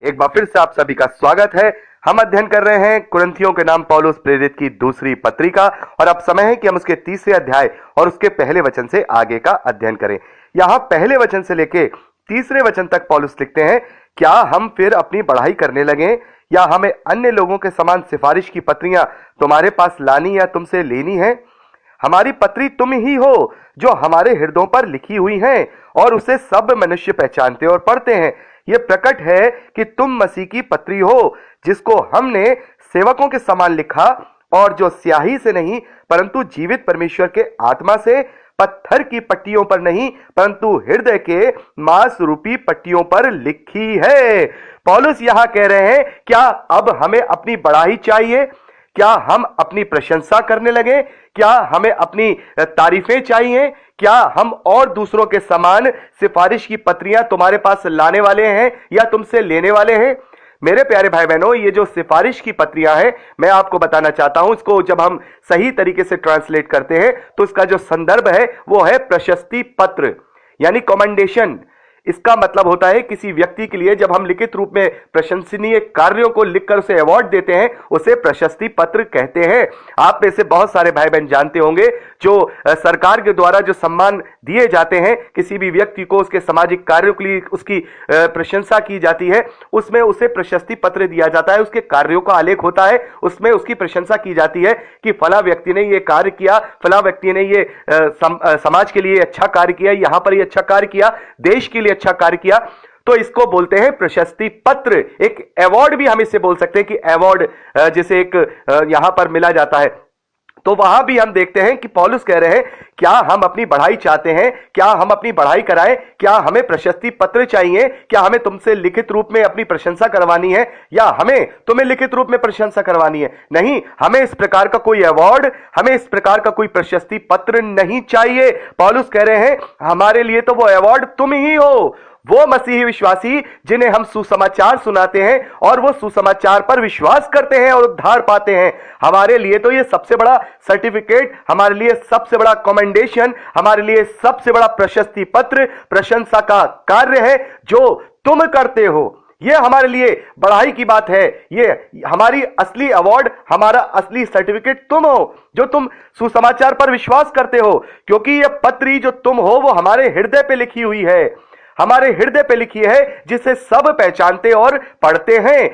एक बार फिर से आप सभी का स्वागत है। हम अध्ययन कर रहे हैं कुरिन्थियों के नाम पौलुस प्रेरित की दूसरी पत्रिका और अब समय है कि हम उसके तीसरे अध्याय और उसके पहले वचन से आगे का अध्ययन करें। यहां पहले वचन से लेके तीसरे वचन तक पौलुस लिखते हैं, क्या हम फिर अपनी बढ़ाई करने लगे या हमें अन्य लोगों के समान सिफारिश की पत्रियां तुम्हारे पास लानी या तुमसे लेनी है? हमारी पत्री तुम ही हो जो हमारे हृदयों पर लिखी हुई हैं और उसे सब मनुष्य पहचानते और पढ़ते हैं। यह प्रकट है कि तुम मसीह की पत्री हो, जिसको हमने सेवकों के समान लिखा और जो स्याही से नहीं परंतु जीवित परमेश्वर के आत्मा से, पत्थर की पट्टियों पर नहीं परंतु हृदय के मांस रूपी पट्टियों पर लिखी है। पौलुस यहां कह रहे हैं, क्या अब हमें अपनी बढ़ाई चाहिए? क्या हम अपनी प्रशंसा करने लगे? क्या हमें अपनी तारीफें चाहिए? क्या हम और दूसरों के समान सिफारिश की पत्रियां तुम्हारे पास लाने वाले हैं या तुमसे लेने वाले हैं? मेरे प्यारे भाई बहनों, ये जो सिफारिश की पत्रियां हैं, मैं आपको बताना चाहता हूं, इसको जब हम सही तरीके से ट्रांसलेट करते हैं तो इसका जो संदर्भ है वो है प्रशस्ति पत्र, यानी कमेंडेशन। इसका मतलब होता है किसी व्यक्ति के लिए जब हम लिखित रूप में प्रशंसनीय कार्यों को लिखकर उसे अवार्ड देते हैं, उसे प्रशस्ति पत्र कहते हैं। आप में से बहुत सारे भाई बहन जानते होंगे जो सरकार के द्वारा जो सम्मान दिए जाते हैं किसी भी व्यक्ति को, उसके सामाजिक कार्यों के लिए उसकी प्रशंसा की जाती है, उसमें उसे प्रशस्ति पत्र दिया जाता है। उसके कार्यों का आलेख होता है, उसमें उसकी प्रशंसा की जाती है कि फला व्यक्ति ने ये कार्य किया, फला व्यक्ति ने ये समाज के लिए अच्छा कार्य किया, यहां पर ये अच्छा कार्य किया, देश के लिए अच्छा कार्य किया, तो इसको बोलते हैं प्रशस्ति पत्र। एक अवार्ड भी हम इससे बोल सकते हैं कि अवार्ड जिसे एक यहां पर मिला जाता है। तो वहां भी हम देखते हैं कि पौलुस कह रहे हैं, क्या हम अपनी बढ़ाई चाहते हैं? क्या हम अपनी बढ़ाई कराएं? क्या हमें प्रशस्ति पत्र चाहिए? क्या हमें तुमसे लिखित रूप में अपनी प्रशंसा करवानी है या हमें तुम्हें लिखित रूप में प्रशंसा करवानी है? नहीं, हमें इस प्रकार का कोई अवार्ड, हमें इस प्रकार का कोई प्रशस्ति पत्र नहीं चाहिए। पौलुस कह रहे हैं, हमारे लिए तो वो अवार्ड तुम ही हो, वो मसीही विश्वासी जिन्हें हम सुसमाचार सुनाते हैं और वो सुसमाचार पर विश्वास करते हैं और उद्धार पाते हैं। हमारे लिए तो ये सबसे बड़ा सर्टिफिकेट, हमारे लिए सबसे बड़ा कमेंडेशन, हमारे लिए सबसे बड़ा प्रशस्ति पत्र, प्रशंसा का कार्य है जो तुम करते हो। ये हमारे लिए बढ़ाई की बात है। ये हमारी असली अवार्ड, हमारा असली सर्टिफिकेट तुम हो जो तुम सुसमाचार पर विश्वास करते हो, क्योंकि ये पत्री जो तुम हो वो हमारे हृदय पे लिखी हुई है, हमारे हृदय पे लिखी है, जिसे सब पहचानते और पढ़ते हैं।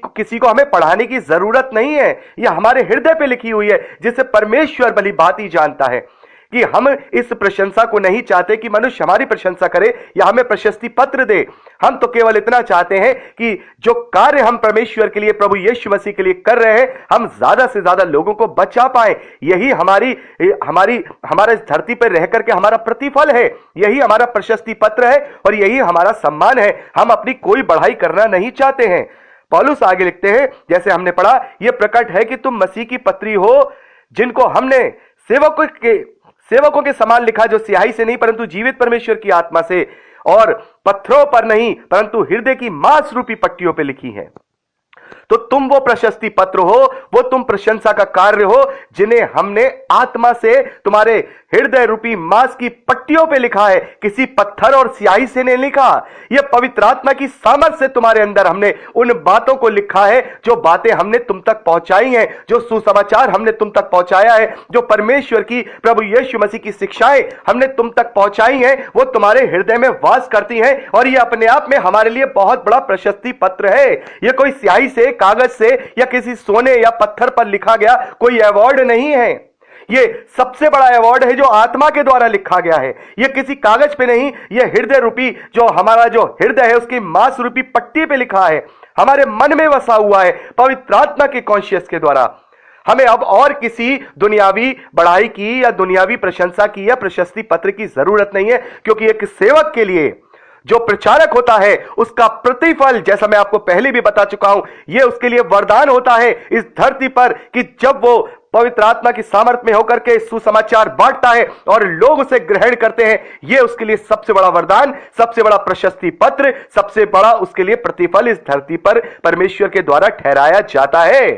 किसी को हमें पढ़ाने की जरूरत नहीं है, यह हमारे हृदय पे लिखी हुई है, जिसे परमेश्वर भली भांति जानता है कि हम इस प्रशंसा को नहीं चाहते कि मनुष्य हमारी प्रशंसा करे या हमें प्रशस्ति पत्र दे। हम तो केवल इतना चाहते हैं कि जो कार्य हम परमेश्वर के लिए, प्रभु यीशु मसीह के लिए कर रहे हैं, हम ज्यादा से ज्यादा लोगों को बचा पाए। यही हमारे इस धरती पर रह करके हमारा प्रतिफल है, यही हमारा प्रशस्ति पत्र है और यही हमारा सम्मान है। हम अपनी कोई बढ़ाई करना नहीं चाहते हैं। पौलुस आगे लिखते हैं, जैसे हमने पढ़ा, यह प्रकट है कि तुम मसीह की पत्री हो, जिनको हमने सेवकों के समान लिखा, जो स्याही से नहीं परंतु जीवित परमेश्वर की आत्मा से और पत्थरों पर नहीं परंतु हृदय की मांस रूपी पट्टियों पे लिखी है। तो तुम वो प्रशस्ति पत्र हो, वो तुम प्रशंसा का कार्य हो, जिन्हें हमने आत्मा से तुम्हारे हृदय रूपी मांस की पट्टियों पे लिखा है, किसी पत्थर और स्याही से नहीं लिखा। यह पवित्र आत्मा की सामर्थ से तुम्हारे अंदर हमने उन बातों को लिखा है, जो बातें हमने तुम तक पहुंचाई हैं, जो सुसमाचार हमने तुम तक पहुंचाया है, जो परमेश्वर की, प्रभु यीशु मसीह की शिक्षाएं हमने तुम तक पहुंचाई हैं, वो तुम्हारे हृदय में वास करती हैं और ये अपने आप में हमारे लिए बहुत बड़ा प्रशस्ति पत्र है। यह कोई स्याही से, कागज से या किसी सोने या पत्थर पर लिखा गया कोई अवार्ड नहीं है। ये सबसे बड़ा अवार्ड है जो आत्मा के द्वारा लिखा गया है। ये किसी कागज पे नहीं, ये हृदय रूपी, जो हमारा जो हृदय है उसकी मांस रूपी पट्टी पे लिखा है, हमारे मन में वसा हुआ है पवित्र आत्मा के कॉन्शियस के द्वारा। हमें अब और किसी दुनियावी बढ़ाई की या दुनियावी प्रशंसा की या प्रशस्ति पत्र की जरूरत नहीं है, क्योंकि एक सेवक के लिए जो प्रचारक होता है उसका प्रतिफल, जैसा मैं आपको पहले भी बता चुका हूं, यह उसके लिए वरदान होता है इस धरती पर कि जब वो पवित्र आत्मा की सामर्थ में होकर के सुसमाचार बांटता है और लोग उसे ग्रहण करते हैं, यह उसके लिए सबसे बड़ा वरदान, सबसे बड़ा प्रशस्ति पत्र, सबसे बड़ा उसके लिए प्रतिफल इस धरती पर परमेश्वर के द्वारा ठहराया जाता है।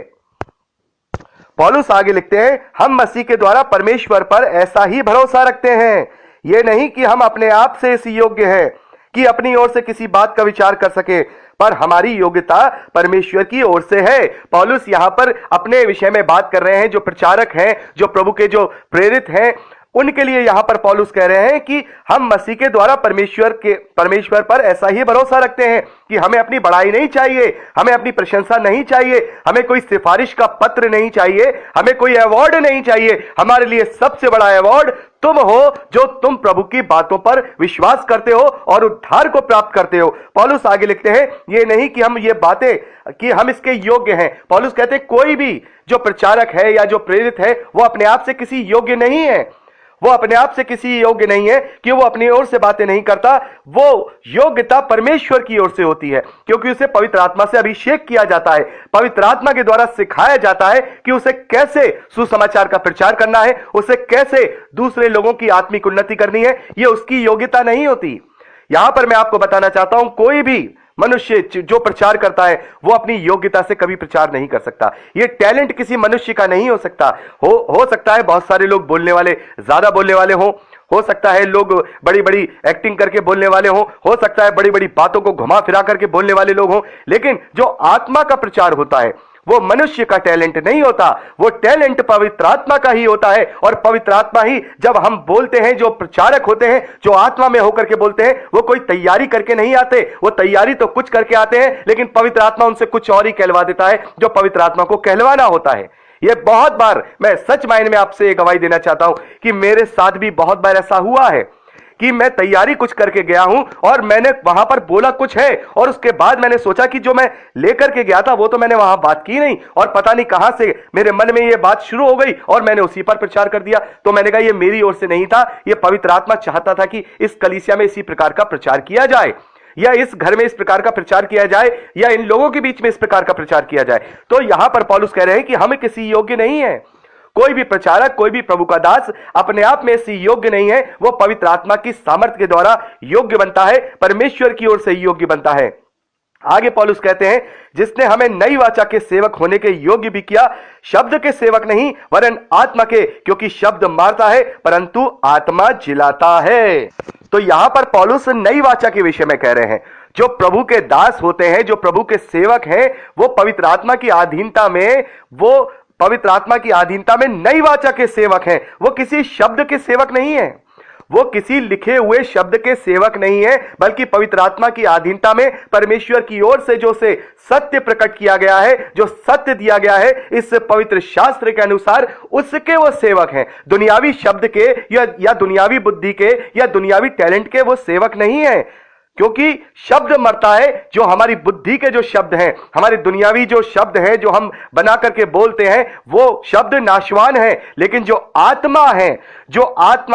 पौलुस आगे लिखते हैं, हम मसीह के द्वारा परमेश्वर पर ऐसा ही भरोसा रखते हैं, यह नहीं कि हम अपने आप से इस योग्य हैं कि अपनी ओर से किसी बात का विचार कर सके, पर हमारी योग्यता परमेश्वर की ओर से है। पौलुस यहां पर अपने विषय में बात कर रहे हैं, जो प्रचारक हैं, जो प्रभु के जो प्रेरित हैं, उनके लिए यहां पर पौलुस कह रहे हैं कि हम मसीह के द्वारा परमेश्वर पर ऐसा ही भरोसा रखते हैं कि हमें अपनी बड़ाई नहीं चाहिए, हमें अपनी प्रशंसा नहीं चाहिए, हमें कोई सिफारिश का पत्र नहीं चाहिए, हमें कोई अवार्ड नहीं चाहिए। हमारे लिए सबसे बड़ा अवार्ड तुम हो, जो तुम प्रभु की बातों पर विश्वास करते हो और उद्धार को प्राप्त करते हो। पौलुस आगे लिखते हैं, ये नहीं कि हम ये बातें कि हम इसके योग्य हैं। पौलुस कहते हैं कोई भी जो प्रचारक है या जो प्रेरित है वो अपने आप से किसी योग्य नहीं है। वो अपने आप से किसी योग्य नहीं है कि वो अपनी ओर से बातें नहीं करता। वो योग्यता परमेश्वर की ओर से होती है, क्योंकि उसे पवित्र आत्मा से अभिषेक किया जाता है। पवित्र आत्मा के द्वारा सिखाया जाता है कि उसे कैसे सुसमाचार का प्रचार करना है, उसे कैसे दूसरे लोगों की आत्मिक उन्नति करनी है। ये उसकी योग्यता नहीं होती। यहां पर मैं आपको बताना चाहता हूं, कोई भी मनुष्य जो प्रचार करता है वो अपनी योग्यता से कभी प्रचार नहीं कर सकता। ये टैलेंट किसी मनुष्य का नहीं हो सकता। हो सकता है बहुत सारे लोग बोलने वाले, ज्यादा बोलने वाले हो सकता है लोग बड़ी बड़ी एक्टिंग करके बोलने वाले हो सकता है बड़ी बड़ी बातों को घुमा फिरा करके बोलने वाले लोग हों, लेकिन जो आत्मा का प्रचार होता है वो मनुष्य का टैलेंट नहीं होता। वो टैलेंट पवित्र आत्मा का ही होता है। और पवित्र आत्मा ही, जब हम बोलते हैं, जो प्रचारक होते हैं, जो आत्मा में होकर के बोलते हैं, वो कोई तैयारी करके नहीं आते। वो तैयारी तो कुछ करके आते हैं, लेकिन पवित्र आत्मा उनसे कुछ और ही कहलवा देता है, जो पवित्र आत्मा को कहलवाना होता है। ये बहुत बार, मैं सच मायने में आपसे एक गवाही देना चाहता हूं कि मेरे साथ भी बहुत बार ऐसा हुआ है कि मैं तैयारी कुछ करके गया हूं और मैंने वहां पर बोला कुछ है, और उसके बाद मैंने सोचा कि जो मैं लेकर के गया था वो तो मैंने वहां बात की नहीं, और पता नहीं कहां से मेरे मन में ये बात शुरू हो गई और मैंने उसी पर प्रचार कर दिया। तो मैंने कहा ये मेरी ओर से नहीं था, ये पवित्र आत्मा चाहता था कि इस कलीसिया में इसी प्रकार का प्रचार किया जाए, या इस घर में इस प्रकार का प्रचार किया जाए, या इन लोगों के बीच में इस प्रकार का प्रचार किया जाए। तो यहां पर पौलुस कह रहे हैं कि हम किसी योग्य नहीं है। कोई भी प्रचारक, कोई भी प्रभु का दास अपने आप में ऐसी योग्य नहीं है। वो पवित्र आत्मा की सामर्थ्य के द्वारा योग्य बनता है, परमेश्वर की ओर से योग्य बनता है। आगे पौलुस कहते हैं, जिसने हमें नई वाचा के सेवक होने के योग्य भी किया, शब्द के सेवक नहीं वरन आत्मा के, क्योंकि शब्द मारता है परंतु आत्मा जिलाता है। तो यहां पर पौलुस नई वाचा के विषय में कह रहे हैं। जो प्रभु के दास होते हैं, जो प्रभु के सेवक हैं, वो पवित्र आत्मा की अधीनता में नई वाचा के सेवक हैं। वो किसी शब्द के सेवक नहीं है, वो किसी लिखे हुए शब्द के सेवक नहीं है, बल्कि पवित्र आत्मा की अधीनता में परमेश्वर की ओर से जो से सत्य प्रकट किया गया है, जो सत्य दिया गया है इस पवित्र शास्त्र के अनुसार, उसके वो सेवक हैं। दुनियावी शब्द के या दुनियावी बुद्धि के या दुनियावी टैलेंट के वो सेवक नहीं है, क्योंकि शब्द मरता है। जो हमारी बुद्धि के जो शब्द हैं, हमारे दुनियावी जो शब्द हैं, जो हम बना करके बोलते हैं, वो शब्द नाशवान है, लेकिन जो आत्मा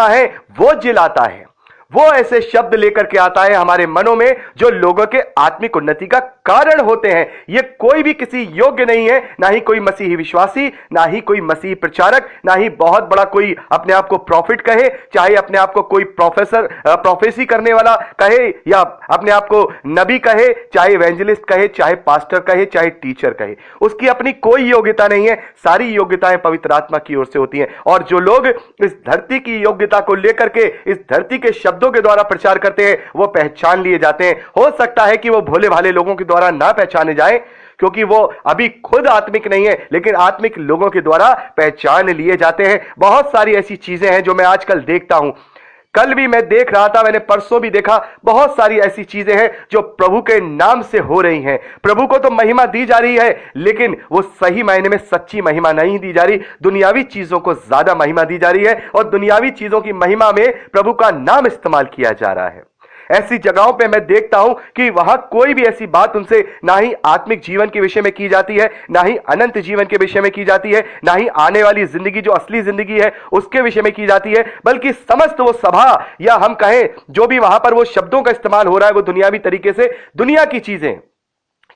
है वो जिलाता है। वो ऐसे शब्द लेकर के आता है हमारे मनों में जो लोगों के आत्मिक उन्नति का कारण होते हैं। ये कोई भी किसी योग्य नहीं है, ना ही कोई मसीही विश्वासी, ना ही कोई मसीही प्रचारक, ना ही बहुत बड़ा कोई अपने आप को प्रॉफिट कहे, चाहे अपने आप को कोई प्रोफेसी करने वाला कहे, या अपने आप को नबी कहे, चाहे इवेंजलिस्ट कहे, चाहे पास्टर कहे, चाहे टीचर कहे। उसकी अपनी कोई योग्यता नहीं है। सारी योग्यताएं पवित्र आत्मा की ओर से होती हैं। और जो लोग इस धरती की योग्यता को लेकर के इस धरती के शब्दों के द्वारा प्रचार करते हैं, वो पहचान लिए जाते हैं। हो सकता है कि वो भोले भाले लोगों के द्वारा ना पहचाने जाए, क्योंकि वो अभी खुद आत्मिक नहीं है, लेकिन आत्मिक लोगों के द्वारा पहचान लिए जाते हैं। बहुत सारी ऐसी चीजें हैं जो मैं आजकल देखता हूं। कल भी मैं देख रहा था, मैंने परसों भी देखा, बहुत सारी ऐसी चीजें हैं जो प्रभु के नाम से हो रही हैं। प्रभु को तो महिमा दी जा रही है, लेकिन वो सही मायने में सच्ची महिमा नहीं दी जा रही। दुनियावी चीजों को ज्यादा महिमा दी जा रही है, और दुनियावी चीजों की महिमा में प्रभु का नाम इस्तेमाल किया जा रहा है। ऐसी जगहों पे मैं देखता हूं कि वहां कोई भी ऐसी बात उनसे ना ही आत्मिक जीवन के विषय में की जाती है, ना ही अनंत जीवन के विषय में की जाती है, ना ही आने वाली जिंदगी जो असली जिंदगी है उसके विषय में की जाती है, बल्कि समस्त वो सभा, या हम कहें जो भी वहां पर वो शब्दों का इस्तेमाल हो रहा है, वो दुनियावी तरीके से दुनिया की चीजें,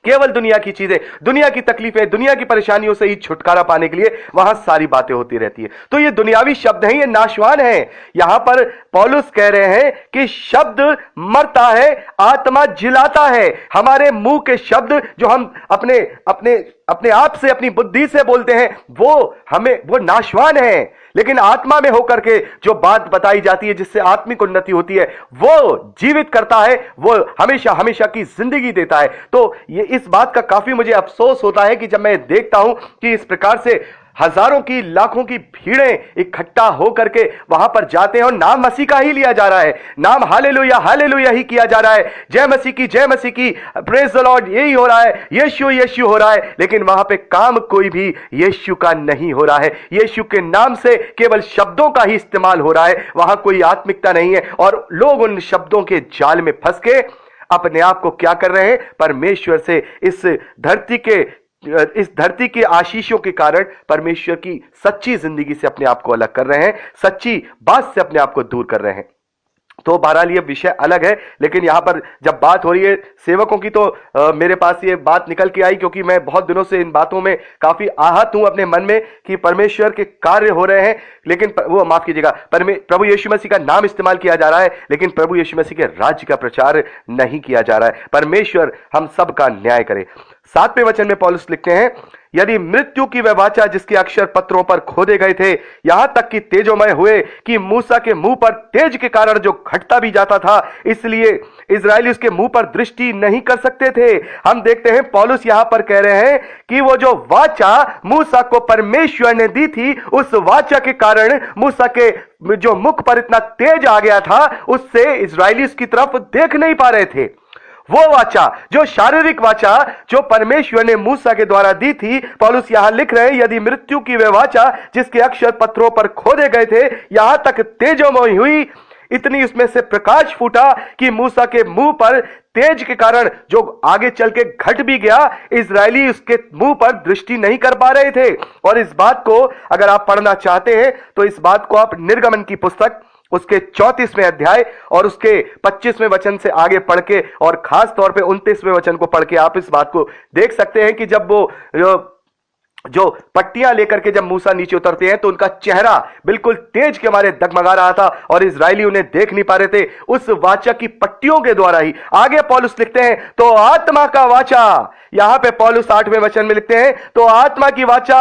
केवल दुनिया की चीजें, दुनिया की तकलीफें, दुनिया की परेशानियों से ही छुटकारा पाने के लिए वहां सारी बातें होती रहती है। तो ये दुनियावी शब्द हैं, ये नाशवान हैं। यहां पर पौलुस कह रहे हैं कि शब्द मरता है, आत्मा जिलाता है। हमारे मुंह के शब्द जो हम अपने अपने आप से, अपनी बुद्धि से बोलते हैं, वो नाशवान है। लेकिन आत्मा में होकर के जो बात बताई जाती है, जिससे आत्मिक उन्नति होती है, वो जीवित करता है, वो हमेशा हमेशा की जिंदगी देता है। तो ये इस बात का काफी मुझे अफसोस होता है कि जब मैं देखता हूं कि इस प्रकार से हजारों की, लाखों की भीड़ें इकट्ठा होकर के वहां पर जाते हैं और नाम मसीह का ही लिया जा रहा है, नाम हालेलुया हालेलुया ही किया जा रहा है, जय मसीह की, जय मसीह की, प्रेज द लॉर्ड, यही हो रहा है, यीशु यीशु हो रहा है। लेकिन वहां पे काम कोई भी यीशु का नहीं हो रहा है। यीशु के नाम से केवल शब्दों का ही इस्तेमाल हो रहा है, वहां कोई आत्मिकता नहीं है। और लोग उन शब्दों के जाल में फंस के अपने आप को क्या कर रहे हैं, परमेश्वर से, इस धरती के आशीषों के कारण परमेश्वर की सच्ची जिंदगी से अपने आप को अलग कर रहे हैं, सच्ची बात से अपने आप को दूर कर रहे हैं। तो बहरहाल ये विषय अलग है, लेकिन यहां पर जब बात हो रही है सेवकों की, तो मेरे पास ये बात निकल के आई, क्योंकि मैं बहुत दिनों से इन बातों में काफी आहत हूं अपने मन में कि परमेश्वर के कार्य हो रहे हैं, लेकिन वो माफ कीजिएगा, प्रभु यीशु मसीह का नाम इस्तेमाल किया जा रहा है, लेकिन प्रभु यीशु मसीह के राज्य का प्रचार नहीं किया जा रहा है। परमेश्वर हम सब का न्याय करे। 7वें वचन में पौलुस लिखते हैं, यदि मृत्यु की वह वाचा जिसके अक्षर पत्रों पर खोदे गए थे, यहां तक कि तेजोमय हुए कि मूसा के मुंह पर तेज के कारण जो घटता भी जाता था, इसलिए इजरायली उसके मुंह पर दृष्टि नहीं कर सकते थे। हम देखते हैं पौलुस यहां पर कह रहे हैं कि वो जो वाचा मूसा को परमेश्वर ने दी थी, उस वाचा के कारण मूसा के जो मुख पर इतना तेज आ गया था, उससे इजरायली उसकी तरफ देख नहीं पा रहे थे। वो वाचा, जो शारीरिक वाचा जो परमेश्वर ने मूसा के द्वारा दी थी, पौलुस यहां लिख रहे हैं, यदि मृत्यु की वह वाचा जिसके अक्षर पत्थरों पर खोदे गए थे, यहां तक तेजोमय हुई, इतनी उसमें से प्रकाश फूटा कि मूसा के मुंह पर तेज के कारण जो आगे चल के घट भी गया, इजरायली उसके मुंह पर दृष्टि नहीं कर पा रहे थे। और इस बात को अगर आप पढ़ना चाहते हैं तो इस बात को आप निर्गमन की पुस्तक उसके 34वें अध्याय और उसके 25वें वचन से आगे पढ़ के, और खास तौर पे 29वें वचन को पढ़ के आप इस बात को देख सकते हैं कि जब वो जो पट्टियां लेकर के जब मूसा नीचे उतरते हैं तो उनका चेहरा बिल्कुल तेज के मारे दगमगा रहा था और इजरायली उन्हें देख नहीं पा रहे थे, उस वाचा की पट्टियों के द्वारा ही। आगे पौलुस लिखते हैं, तो आत्मा का वाचा, यहां पे पौलुस 8वें वचन में लिखते हैं, तो आत्मा की वाचा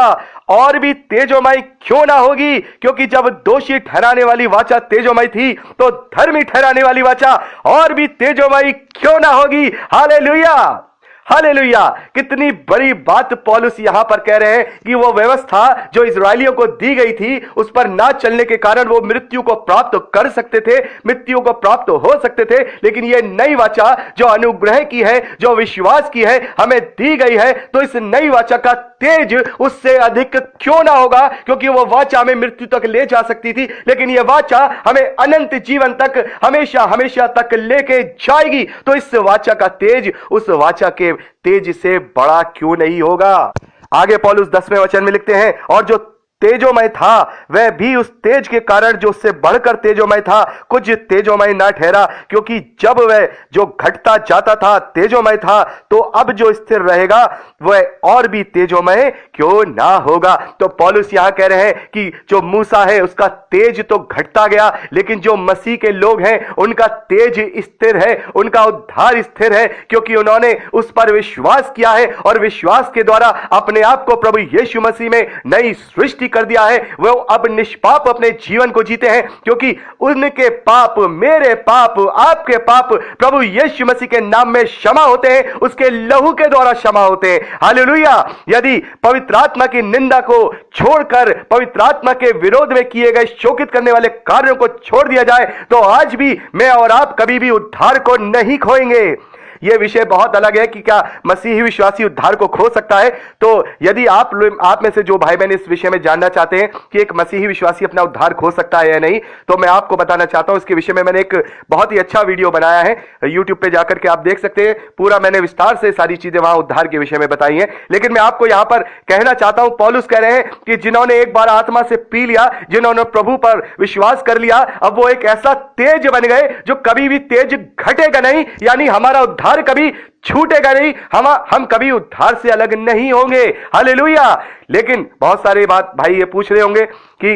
और भी तेजोमय क्यों ना होगी, क्योंकि जब दोषी ठहराने वाली वाचा तेजोमय थी, तो धर्मी ठहराने वाली वाचा और भी तेजोमय क्यों ना होगी। Hallelujah hallelujah. कितनी बड़ी बात पौलुस यहां पर कह रहे हैं कि वो व्यवस्था जो इजरायलियों को दी गई थी, उस पर ना चलने के कारण वो मृत्यु को प्राप्त कर सकते थे, मृत्यु को प्राप्त हो सकते थे, लेकिन ये नई वाचा जो अनुग्रह की है, जो विश्वास की है, हमें दी गई है, तो इस नई वाचा का तेज उससे अधिक क्यों ना होगा, क्योंकि वो वाचा हमें मृत्यु तक ले जा सकती थी, लेकिन ये वाचा हमें अनंत जीवन तक, हमेशा हमेशा तक लेके जाएगी। तो इस वाचा का तेज उस वाचा के तेज से बड़ा क्यों नहीं होगा। आगे पौलुस 10वें वचन में लिखते हैं, और जो तेजोमय था वह भी उस तेज के कारण जो उससे बढ़कर तेजोमय था कुछ तेजोमय ना ठहरा, क्योंकि जब वह जो घटता जाता था तेजोमय था, तो अब जो स्थिर रहेगा वह और भी तेजोमय क्यों ना होगा। तो पौलुस यहां कह रहे हैं कि जो मूसा है उसका तेज तो घटता गया, लेकिन जो मसीह के लोग हैं उनका तेज स्थिर है, उनका उद्धार स्थिर है, क्योंकि उन्होंने उस पर विश्वास किया है और विश्वास के द्वारा अपने आप को प्रभु यीशु मसीह में नई सृष्टि कर दिया है। वो अब निष्पाप अपने जीवन को जीते हैं, क्योंकि उनके पाप, मेरे पाप, आपके पाप प्रभु यीशु मसीह के नाम में क्षमा होते हैं, उसके लहू के द्वारा क्षमा होते हैं। हालेलुया। यदि पवित्र आत्मा की निंदा को छोड़कर पवित्र आत्मा के विरोध में किए गए शोकित करने वाले कार्यों को छोड़ दिया जाए, तो आज भी मैं और आप कभी भी उद्धार को नहीं खोएंगे। यह विषय बहुत अलग है कि क्या मसीही विश्वासी उद्धार को खो सकता है। तो यदि आप में से जो भाई बहन इस विषय में जानना चाहते हैं कि एक मसीही विश्वासी अपना उद्धार खो सकता है या नहीं, तो मैं आपको बताना चाहता हूं। इसके विषय में मैंने एक बहुत ही अच्छा वीडियो बनाया है, यूट्यूब पे जाकर के आप देख सकते हैं। पूरा मैंने विस्तार से सारी चीजें वहां उद्धार के विषय में बताई हैं। लेकिन मैं आपको यहां पर कहना चाहता हूं, पौलुस कह रहे हैं कि जिन्होंने एक बार आत्मा से पी लिया, जिन्होंने प्रभु पर विश्वास कर लिया, अब वो एक ऐसा तेज बन गए जो कभी भी तेज घटेगा नहीं, यानी हमारा उद्धार कभी छूटेगा नहीं, हम कभी उद्धार से अलग नहीं होंगे। हालेलुया। लेकिन बहुत सारे बात भाई ये पूछ रहे होंगे कि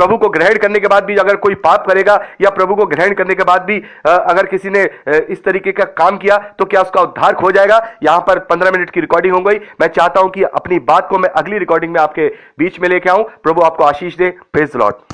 प्रभु को ग्रहण करने के बाद भी अगर कोई पाप करेगा या प्रभु को ग्रहण करने के बाद भी अगर किसी ने इस तरीके का काम किया तो क्या उसका उद्धार खो जाएगा? यहां पर 15 मिनट की रिकॉर्डिंग हो गई। मैं चाहता हूं कि अपनी बात को मैं अगली रिकॉर्डिंग में आपके बीच में लेके आऊं। प्रभु आपको आशीष दे। Praise the Lord.